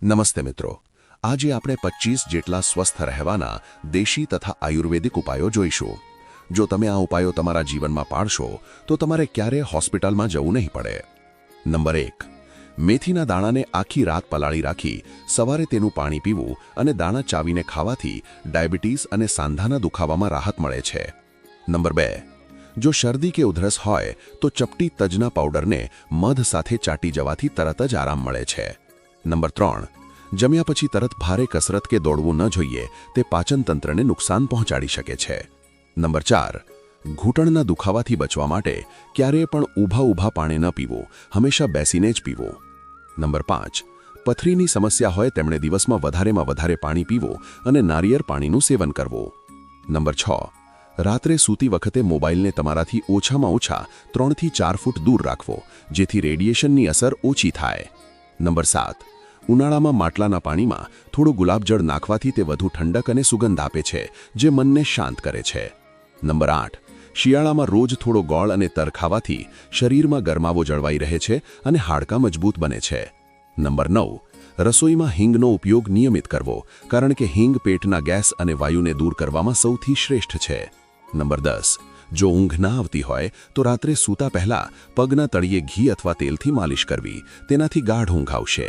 નમસ્તે મિત્રો, આજે આપણે 25 જેટલા સ્વસ્થ રહેવાના દેશી તથા આયુર્વેદિક ઉપાયો જોઈશું। જો તમે આ ઉપાયો તમારા જીવનમાં પાળશો તો તમારે ક્યારેય હોસ્પિટલમાં જવું નહીં પડે। નંબર 1, મેથીના દાણાને આખી રાત પલાળી રાખી સવારે તેનું પાણી પીવું અને દાણા ચાવીને ખાવાથી ડાયાબિટીસ અને સાંધાના દુખાવામાં રાહત મળે છે। નંબર 2, જો શરદી કે ઉધરસ હોય તો ચપટી તજના પાવડરને મધ સાથે ચાટી જવાથી તરત જ આરામ મળે છે। નંબર 3, જમ્યા પછી તરત ભારે કસરત કે દોડવું ન જોઈએ, તે પાચન તંત્રને નુકસાન પહોંચાડી શકે છે। નંબર 4, ઘૂંટણના દુખાવાથી બચવા માટે ક્યારેય પણ ઊભા પાણી ન પીવું, હંમેશા બેસીને જ પીવું। નંબર 5, પથરીની સમસ્યા હોય તેમણે દિવસમાં વધારેમાં વધારે પાણી પીવું અને નારિયેળ પાણીનું સેવન કરવું। નંબર 6, રાત્રે સૂતી વખતે મોબાઈલને તમારાથી ઓછામાં ઓછા 3 થી 4 ફૂટ દૂર રાખવો, જેથી રેડિયેશનની અસર ઓછી થાય। નંબર 7, ઉનાળામાં માટલાના પાણીમાં થોડું ગુલાબજળ નાખવાથી તે વધુ ઠંડક અને સુગંધ આપે છે, જે મનને શાંત કરે છે। નંબર 8, શિયાળામાં રોજ થોડો ગોળ અને તર ખાવાથી શરીરમાં ગરમાવો જળવાઈ રહે છે અને હાડકાં મજબૂત બને છે। નંબર 9, રસોઈમાં હિંગનો ઉપયોગ નિયમિત કરવો, કારણ કે હિંગ પેટના ગેસ અને વાયુને દૂર કરવામાં સૌથી શ્રેષ્ઠ છે। નંબર 10, જો ઊંઘ ના આવતી હોય તો રાત્રે સૂતા પહેલા પગના તળિયે ઘી અથવા તેલથી માલિશ કરવી, તેનાથી ગાઢ ઊંઘ આવશે।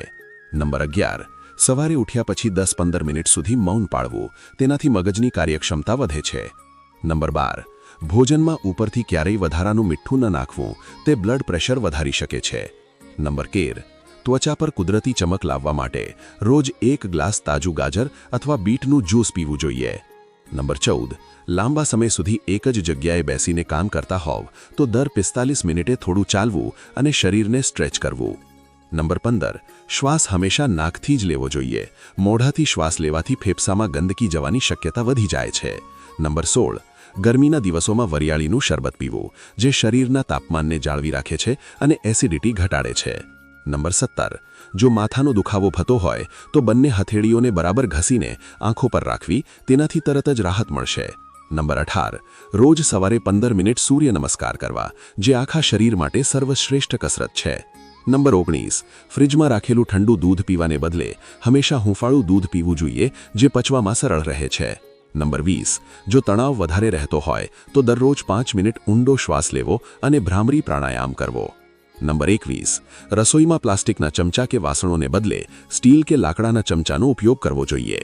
નંબર 11, સવારે ઉઠ્યા પછી 10-15 મિનિટ સુધી મૌન પાળવું, તેનાથી મગજની કાર્યક્ષમતા વધે છે। નંબર 12, ભોજનમાં ઉપરથી ક્યારેય વધારાનું મીઠું ન નાખવું, તે બ્લડ પ્રેશર વધારી શકે છે। નંબર 13, ત્વચા પર કુદરતી ચમક લાવવા માટે રોજ 1 ગ્લાસ તાજું ગાજર અથવા બીટનું જ્યુસ પીવું જોઈએ। નંબર 14, લાંબા સમય સુધી એક જ જગ્યાએ બેસીને કામ કરતા હોવ તો દર 45 મિનિટે થોડું ચાલવું અને શરીરને સ્ટ્રેચ કરવું। નંબર 15, શ્વાસ હંમેશા નાકથી જ લેવો જોઈએ, મોઢાથી શ્વાસ લેવાથી ફેફસામાં ગંદકી જવાની શક્યતા વધી જાય છે। નંબર 16, ગરમીના દિવસોમાં વરિયાળીનું શરબત પીવું, જે શરીરના તાપમાનને જાળવી રાખે છે અને એસિડિટી ઘટાડે છે। નંબર 17, જો માથાનો દુખાવો થતો હોય તો બંને હથેળીઓને બરાબર ઘસીને આંખો પર રાખવી, તેનાથી તરત જ રાહત મળશે। નંબર 18, રોજ સવારે 15 મિનિટ સૂર્ય નમસ્કાર કરવા, જે આખા શરીર માટે સર્વશ્રેષ્ઠ કસરત છે। નંબર 19, ફ્રિજમાં રાખેલું ઠંડુ દૂધ પીવાને બદલે હંમેશા હુંફાળું દૂધ પીવું જોઈએ, જે પચવામાં સરળ રહે છે। નંબર 20, જો તણાવ વધારે રહેતો હોય તો દરરોજ 5 મિનિટ ઊંડો શ્વાસ લેવો અને ભ્રામરી પ્રાણાયામ કરવો। નંબર 21, રસોઈમાં પ્લાસ્ટિકના ચમચા કે વાસણોને બદલે સ્ટીલ કે લાકડાના ચમચાનો ઉપયોગ કરવો જોઈએ।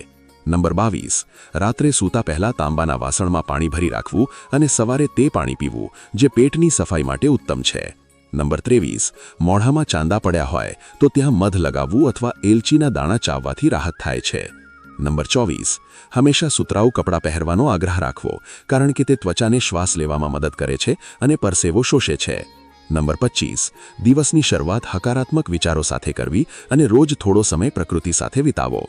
નંબર 22, રાત્રે સૂતા પહેલા તાંબાના વાસણમાં પાણી ભરી રાખવું અને સવારે તે પાણી પીવું, જે પેટની સફાઈ માટે ઉત્તમ છે। નંબર 23, મોઢામાં ચાંદા પડ્યા હોય તો ત્યાં મધ લગાવવું અથવા એલચીના દાણા ચાવવાથી રાહત થાય છે। નંબર 24, હંમેશા સુતરાઉ કપડાં પહેરવાનો આગ્રહ રાખવો, કારણ કે તે ત્વચાને શ્વાસ લેવામાં મદદ કરે છે અને પરસેવો શોષે છે। નંબર 25, દિવસની શરૂઆત હકારાત્મક વિચારો સાથે કરવી અને રોજ થોડો સમય પ્રકૃતિ સાથે વિતાવો।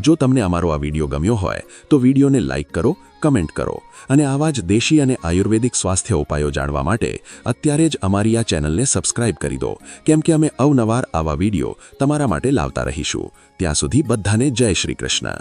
જો તમને અમારો આ વિડીયો ગમ્યો હોય તો વિડીયોને લાઇક કરો, કમેન્ટ કરો અને આવા જ દેશી અને આયુર્વેદિક સ્વાસ્થ્ય ઉપાયો જાણવા માટે અત્યારે જ અમારી આ ચેનલને સબસ્ક્રાઇબ કરી દો, કેમ કે અમે અવનવાર આવા વિડીયો તમારા માટે લાવતા રહીશું। ત્યાં સુધી બધાને જય શ્રી કૃષ્ણ।